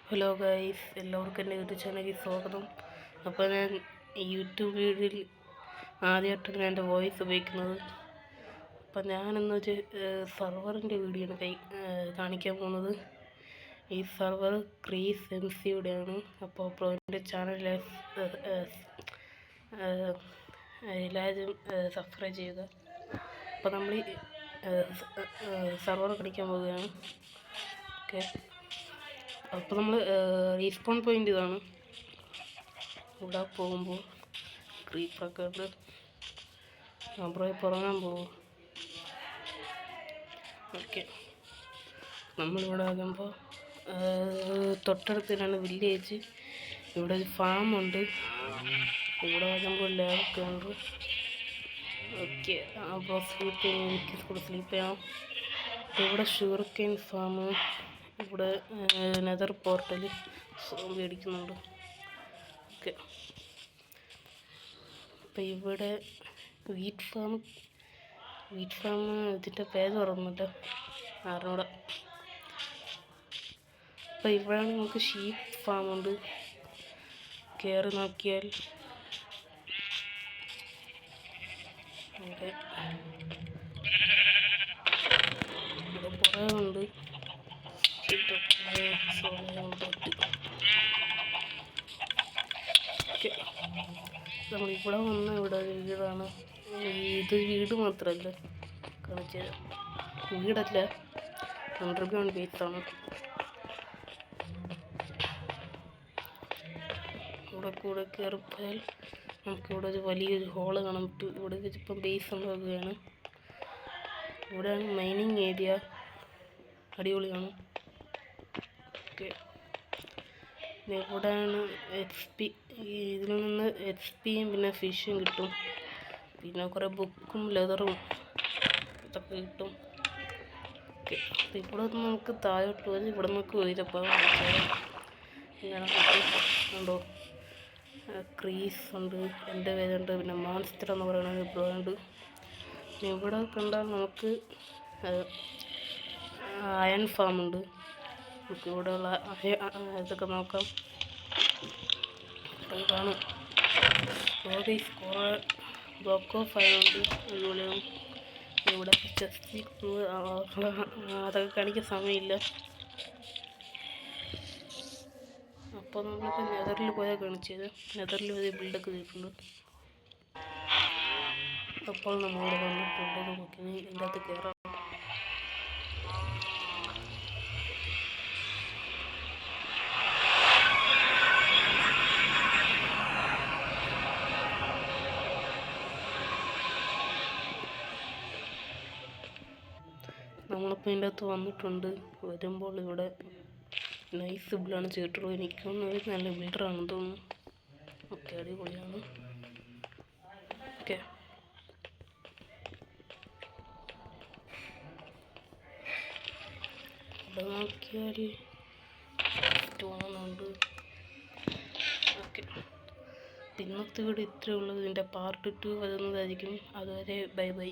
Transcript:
Hello guys, എല്ലാവർക്കും എൻ്റെ YouTube ചാനലിൽ സ്വാഗതം. അപ്പോൾ ഞാൻ യൂട്യൂബ് വീഡിയോയിൽ ആദ്യമായിട്ടാണ് ഞാൻ എൻ്റെ വോയിസ് ഉപയോഗിക്കുന്നത്. അപ്പോൾ ഞാനെന്നൊരു സർവറിൻ്റെ വീഡിയോ ആണ് കാണിക്കാൻ പോകുന്നത്. ഈ സർവർ ക്രീസ് MC-യുടെയാണ്. അപ്പോൾ എൻ്റെ ചാനൽ എല്ലാവരും സബ്സ്ക്രൈബ് ചെയ്യുക. അപ്പോൾ നമ്മൾ സർവർ കളിക്കാൻ പോവുകയാണ്. ഓക്കെ, അപ്പോൾ നമ്മൾ റീസ്പോൺ പോയിൻ്റ് ഇതാണ്. ഇവിടെ പോകുമ്പോൾ ക്രീപ്പൊക്കെ ഉണ്ട്. അവിടെ പുറങ്ങാൻ പോകും. ഓക്കെ, നമ്മളിവിടെ ആകുമ്പോൾ തൊട്ടടുത്തിലാണ് വില്ലേജ്. ഇവിടെ ഒരു ഫാമുണ്ട്. ഇവിടെ ആകുമ്പോൾ ലാബൊക്കെ ഉണ്ട്. ഓക്കെ, അപ്പോൾ സ്ലീപ്പ് ചെയ്യാൻ എനിക്ക് കൂടെ സ്ലീപ്പ് ചെയ്യാം. ഇവിടെ ഷുഗർക്കെയിൻ ഫാം, ഇവിടെ നെതർ പോർട്ടൽ മേടിക്കുന്നുണ്ട്. ഓക്കെ, അപ്പം ഇവിടെ വീറ്റ് ഫാം ഇതിൻ്റെ പേര് പറയുന്നില്ല, ആറിനോടെ. അപ്പം ഇവിടെയാണ് നമുക്ക് ഷീപ്പ് ഫാമുണ്ട്. കയറി നോക്കിയാൽ ഇവിടെ കുറേ ഉണ്ട്. നമ്മളിവിടെ വന്ന് ഇവിടെ വീടാണ്. ഇത് വീട് മാത്രമല്ല കാണിച്ചത്, വീടല്ല, അണ്ടർഗ്രൗണ്ട് ബേസാണ്. ഇവിടെ കൂടെ കയറിപ്പോയാൽ നമുക്കിവിടെ ഒരു വലിയൊരു ഹോള് കാണാൻ പറ്റും. ഇവിടെ ഇപ്പം ബേസ് ഉണ്ടാക്കുകയാണ്. ഇവിടെയാണ് മൈനിങ് ഏരിയ, അടിപൊളിയാണ്. ഓക്കെ, ഇവിടെയാണ് XP. ഇതിൽ നിന്ന് XPയും പിന്നെ ഫിഷും കിട്ടും. പിന്നെ കുറേ ബുക്കും ലെതറും ഇതൊക്കെ കിട്ടും. ഓക്കെ, ഇവിടെ നിന്ന് നമുക്ക് താഴോട്ട് പോയി ഇവിടെ നമുക്ക് ഉയരപ്പോൾ ഇങ്ങനെ ഉണ്ടോ, ക്രീസ് ഉണ്ട്, എൻ്റെ പേരുണ്ട്, പിന്നെ മോൺസ്റ്റർ എന്ന് പറയുന്ന ഒരു ബ്രാൻഡ്. ഇവിടെ കണ്ടാൽ നമുക്ക് അയൺ ഫാം ഉണ്ട്. നമുക്ക് ഇവിടെയുള്ള ഇതൊക്കെ നോക്കാം. ഇതാണ് കുറേ ബ്ലോക്ക് ഓഫ് ആയതുകൊണ്ട് അതുപോലെയാണ്. ഇവിടെ ചെസ്റ്റ് അതൊക്കെ കാണിക്കാൻ സമയമില്ല. അപ്പോൾ നമ്മളിപ്പോൾ നെതറിൽ പോയാൽ കാണിച്ചത്, നെതറിൽ ഒരു ബിൽഡൊക്കെ ചെയ്തിട്ടുണ്ട്. അപ്പോൾ നമ്മളിവിടെ വന്നിട്ടുണ്ട്. നമുക്കിനി ഇതിൻ്റെ അകത്ത് കയറാം. നമ്മളിപ്പോൾ ഇതിൻ്റെ അകത്ത് വന്നിട്ടുണ്ട്. വരുമ്പോൾ ഇവിടെ നൈസ് ബിൽഡാണ് ചെയ്തിട്ടുള്ളത്. എനിക്കൊന്നും നല്ല ബിൽഡറാണെന്ന് തോന്നുന്നു. ഓക്കെ, അടിപൊളിയാണ്. ഓക്കെ, ഇവിടെ നോക്കിയാൽ സ്റ്റോണുണ്ട്. ഓക്കെ, ഇന്നത്തെ വീഡിയോ ഇത്രയേ ഉള്ളൂ. ഇതിൻ്റെ പാർട്ട് 2 വരുന്നതായിരിക്കും. അതുവരെ ബൈ ബൈ.